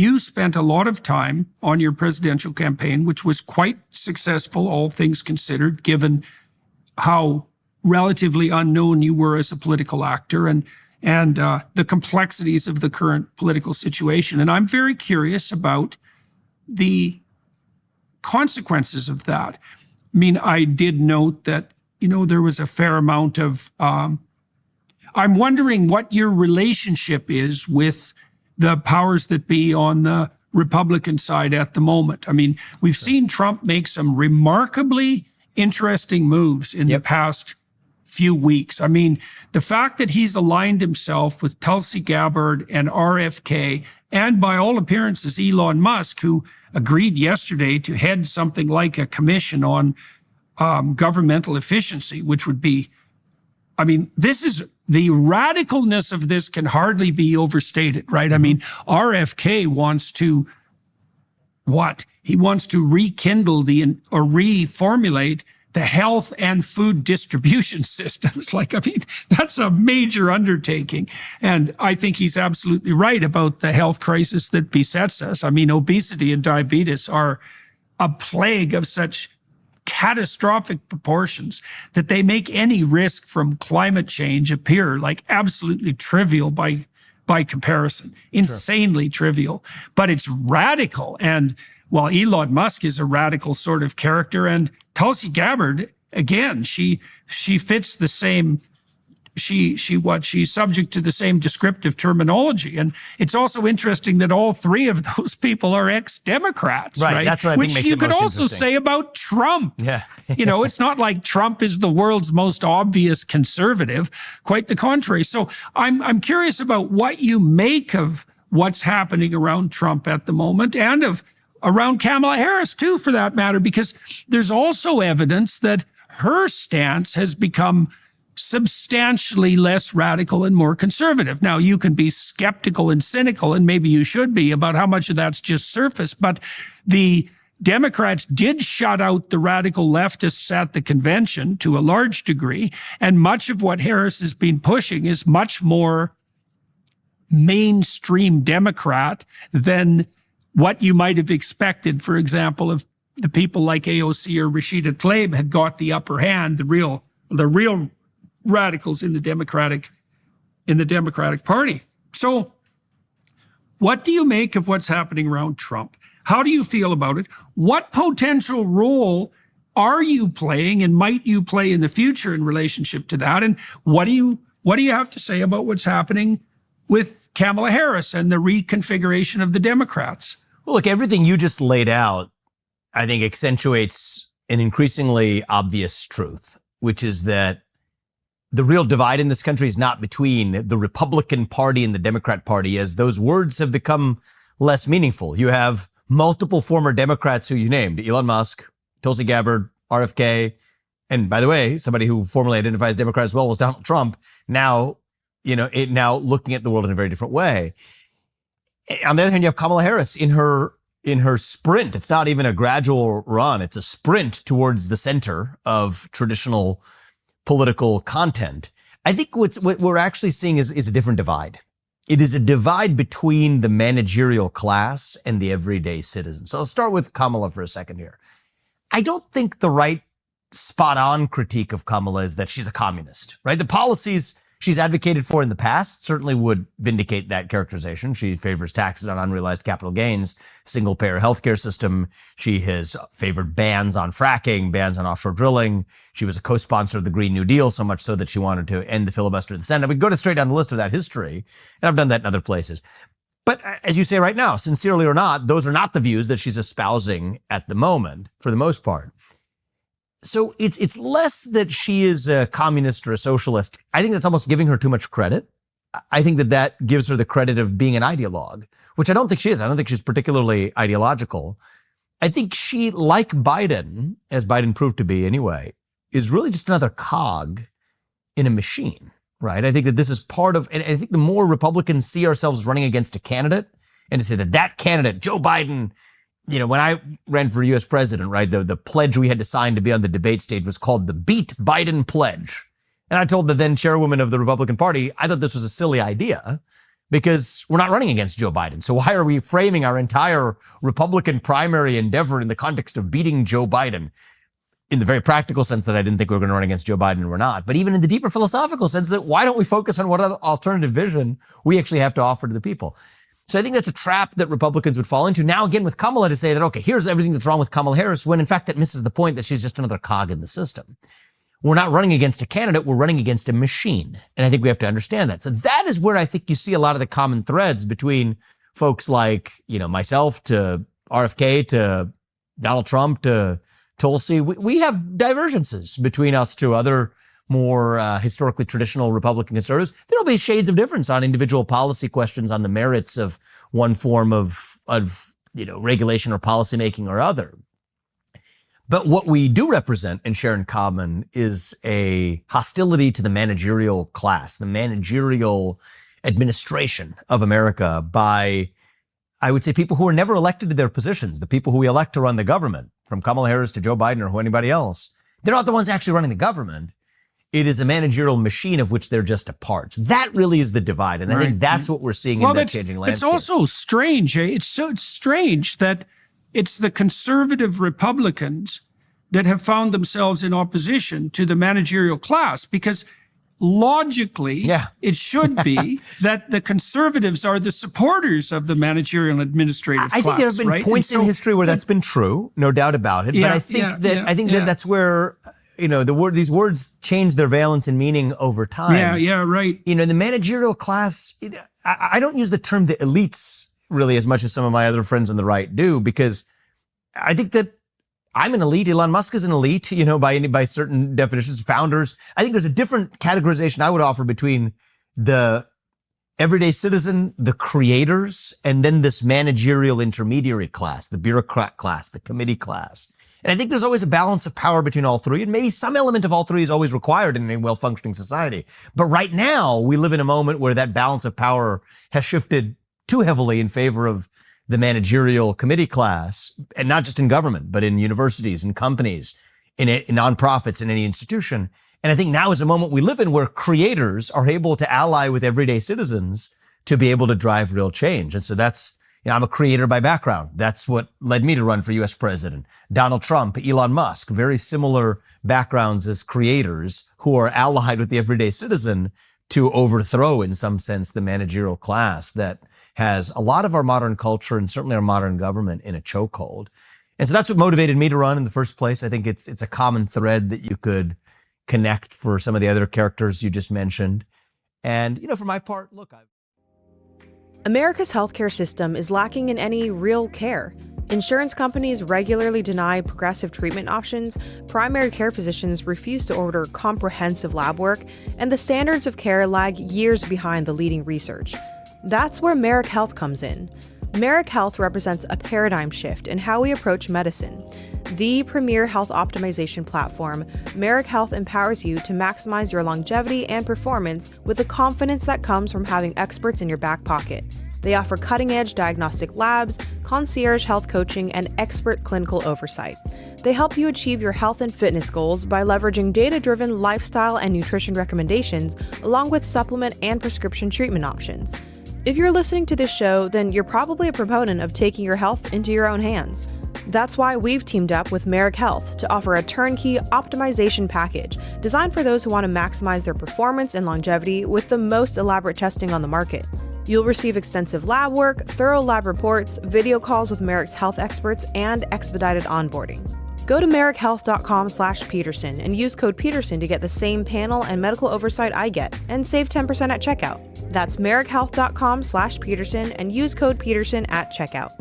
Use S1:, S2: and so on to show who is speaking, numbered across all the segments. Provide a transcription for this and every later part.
S1: you spent a lot of time on your presidential campaign, which was quite successful, all things considered, given how relatively unknown you were as a political actor and the complexities of the current political situation. And I'm very curious about the consequences of that. I mean, I did note that, there was a fair amount of, I'm wondering what your relationship is with the powers that be on the Republican side at the moment. I mean, we've seen Trump make some remarkably interesting moves in the past few weeks. I mean, the fact that he's aligned himself with Tulsi Gabbard and RFK, and by all appearances, Elon Musk, who agreed yesterday to head something like a commission on governmental efficiency, which would be, I mean, the radicalness of this can hardly be overstated, right? I mean, RFK wants to, what? He wants to rekindle or reformulate the health and food distribution systems. That's a major undertaking. And I think he's absolutely right about the health crisis that besets us. I mean, obesity and diabetes are a plague of such catastrophic proportions that they make any risk from climate change appear like absolutely trivial by comparison, insanely trivial. But it's radical. And well, Elon Musk is a radical sort of character, and Tulsi Gabbard, again, she fits the same, she's subject to the same descriptive terminology. And it's also interesting that all three of those people are ex-Democrats, right?
S2: That's what I think makes it most interesting. Which you could also
S1: say about Trump.
S2: Yeah.
S1: It's not like Trump is the world's most obvious conservative, quite the contrary. So I'm curious about what you make of what's happening around Trump at the moment, and around Kamala Harris too, for that matter, because there's also evidence that her stance has become substantially less radical and more conservative. Now, you can be skeptical and cynical, and maybe you should be, about how much of that's just surface, but the Democrats did shut out the radical leftists at the convention to a large degree, and much of what Harris has been pushing is much more mainstream Democrat than what you might have expected, for example, if the people like AOC or Rashida Tlaib had got the upper hand, the real radicals in the Democratic Party. So what do you make of what's happening around Trump? How do you feel about it? What potential role are you playing and might you play in the future in relationship to that? And what do you have to say about what's happening with Kamala Harris and the reconfiguration of the Democrats?
S2: Well, look, everything you just laid out, I think, accentuates an increasingly obvious truth, which is that the real divide in this country is not between the Republican Party and the Democrat Party, as those words have become less meaningful. You have multiple former Democrats who you named: Elon Musk, Tulsi Gabbard, RFK, and by the way, somebody who formerly identifies as Democrat as well was Donald Trump. Now, now looking at the world in a very different way. On the other hand, you have Kamala Harris in her sprint. It's not even a gradual run. It's a sprint towards the center of traditional political content. I think what we're actually seeing is a different divide. It is a divide between the managerial class and the everyday citizen. So I'll start with Kamala for a second here. I don't think the right spot-on critique of Kamala is that she's a communist, right? The policies she's advocated for in the past certainly would vindicate that characterization. She favors taxes on unrealized capital gains, single-payer healthcare system. She has favored bans on fracking, bans on offshore drilling. She was a co-sponsor of the Green New Deal, so much so that she wanted to end the filibuster in the Senate. We can go straight down the list of that history, and I've done that in other places. But as you say right now, sincerely or not, those are not the views that she's espousing at the moment, for the most part. So it's less that she is a communist or a socialist. I think that's almost giving her too much credit. I think that gives her the credit of being an ideologue, which I don't think she is. I don't think she's particularly ideological. I think she, like Biden, as Biden proved to be anyway, is really just another cog in a machine, right? I think that this is part of, and I think the more Republicans see ourselves running against a candidate, and to say that candidate, Joe Biden, when I ran for U.S. president, right, the pledge we had to sign to be on the debate stage was called the Beat Biden Pledge. And I told the then chairwoman of the Republican Party, I thought this was a silly idea because we're not running against Joe Biden. So why are we framing our entire Republican primary endeavor in the context of beating Joe Biden? In the very practical sense that I didn't think we were going to run against Joe Biden and we're not. But even in the deeper philosophical sense that why don't we focus on what other alternative vision we actually have to offer to the people? So I think that's a trap that Republicans would fall into. Now, again, with Kamala to say that, okay, here's everything that's wrong with Kamala Harris, when in fact that misses the point that she's just another cog in the system. We're not running against a candidate, we're running against a machine. And I think we have to understand that. So that is where I think you see a lot of the common threads between folks like, myself to RFK to Donald Trump to Tulsi. We have divergences between us to other more historically traditional Republican conservatives. There'll be shades of difference on individual policy questions on the merits of one form of regulation or policymaking or other. But what we do represent and share in common is a hostility to the managerial class, the managerial administration of America by, I would say, people who are never elected to their positions, the people who we elect to run the government, from Kamala Harris to Joe Biden or anybody else. They're not the ones actually running the government. It is a managerial machine of which they're just a part. So that really is the divide. And I think that's what we're seeing in that changing landscape.
S1: It's also strange. It's so strange that it's the conservative Republicans that have found themselves in opposition to the managerial class, because logically, it should be that the conservatives are the supporters of the manorial administrative class.
S2: I think there have been points in history where that's been true, no doubt about it. But I think that that's where these words change their valence and meaning over time.
S1: Right.
S2: The managerial class. I don't use the term the elites really as much as some of my other friends on the right do, because I think that I'm an elite. Elon Musk is an elite, by certain definitions, founders. I think there's a different categorization I would offer between the everyday citizen, the creators, and then this managerial intermediary class, the bureaucrat class, the committee class. And I think there's always a balance of power between all three, and maybe some element of all three is always required in a well-functioning society. But right now, we live in a moment where that balance of power has shifted too heavily in favor of the managerial committee class, and not just in government, but in universities and companies, in nonprofits, in any institution. And I think now is a moment we live in where creators are able to ally with everyday citizens to be able to drive real change. And so that's, I'm a creator by background. That's what led me to run for US president. Donald Trump, Elon Musk, very similar backgrounds as creators who are allied with the everyday citizen to overthrow, in some sense, the managerial class that has a lot of our modern culture and certainly our modern government in a chokehold. And so that's what motivated me to run in the first place. I think it's a common thread that you could connect for some of the other characters you just mentioned. And, for my part, look,
S3: America's healthcare system is lacking in any real care. Insurance companies regularly deny progressive treatment options, primary care physicians refuse to order comprehensive lab work, and the standards of care lag years behind the leading research. That's where Merrick Health comes in. Merrick Health represents a paradigm shift in how we approach medicine. The premier health optimization platform, Merrick Health empowers you to maximize your longevity and performance with the confidence that comes from having experts in your back pocket. They offer cutting-edge diagnostic labs, concierge health coaching, and expert clinical oversight. They help you achieve your health and fitness goals by leveraging data-driven lifestyle and nutrition recommendations, along with supplement and prescription treatment options. If you're listening to this show, then you're probably a proponent of taking your health into your own hands. That's why we've teamed up with Merrick Health to offer a turnkey optimization package designed for those who want to maximize their performance and longevity with the most elaborate testing on the market. You'll receive extensive lab work, thorough lab reports, video calls with Merrick's health experts, and expedited onboarding. Go to merrickhealth.com/Peterson and use code Peterson to get the same panel and medical oversight I get and save 10% at checkout. That's merrickhealth.com/Peterson and use code Peterson at checkout.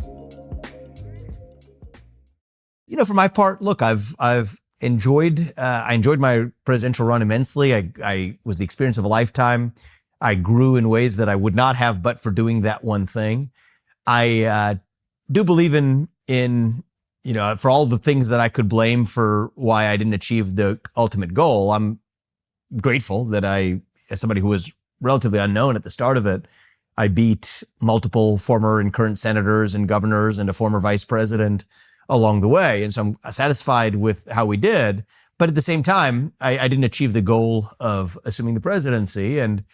S2: For my part, look, I've enjoyed my presidential run immensely. I was the experience of a lifetime. I grew in ways that I would not have but for doing that one thing. I do believe in for all the things that I could blame for why I didn't achieve the ultimate goal, I'm grateful that as somebody who was relatively unknown at the start of it, I beat multiple former and current senators and governors and a former vice president along the way. And so I'm satisfied with how we did. But at the same time, I didn't achieve the goal of assuming the presidency. And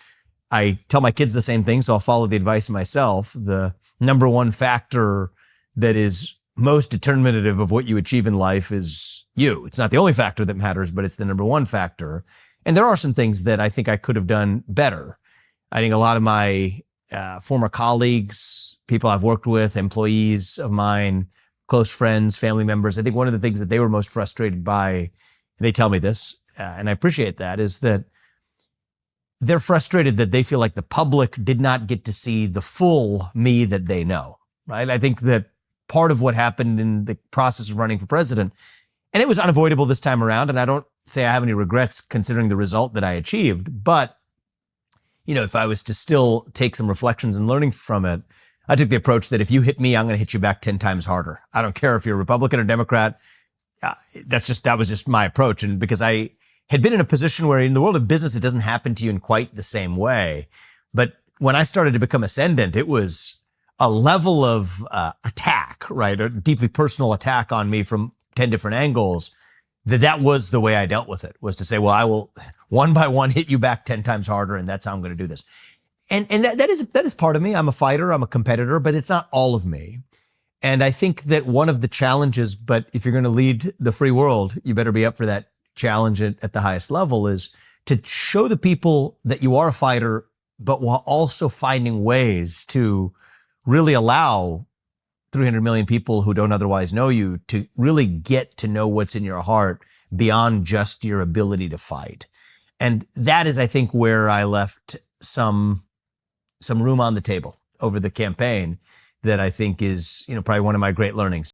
S2: I tell my kids the same thing, so I'll follow the advice myself. The number one factor that is most determinative of what you achieve in life is you. It's not the only factor that matters, but it's the number one factor. And there are some things that I think I could have done better. I think a lot of my former colleagues, people I've worked with, employees of mine, close friends, family members, I think one of the things that they were most frustrated by, they tell me this, and I appreciate that, is that they're frustrated that they feel like the public did not get to see the full me that they know, right? I think that part of what happened in the process of running for president, and it was unavoidable this time around, and I don't say I have any regrets considering the result that I achieved, but if I was to still take some reflections and learning from it, I took the approach that if you hit me, I'm going to hit you back 10 times harder. I don't care if you're a Republican or Democrat. That was just my approach. And because I had been in a position where in the world of business, it doesn't happen to you in quite the same way. But when I started to become ascendant, it was a level of attack, right? A deeply personal attack on me from 10 different angles. That was the way I dealt with it, was to say, well, I will one by one hit you back 10 times harder, and that's how I'm going to do this. And that is part of me. I'm a fighter, I'm a competitor, but it's not all of me. And I think that one of the challenges, but if you're going to lead the free world, you better be up for that challenge at the highest level, is to show the people that you are a fighter, but while also finding ways to really allow 300 million people who don't otherwise know you to really get to know what's in your heart beyond just your ability to fight. And that is, I think, where I left some room on the table over the campaign that I think is, probably one of my great learnings.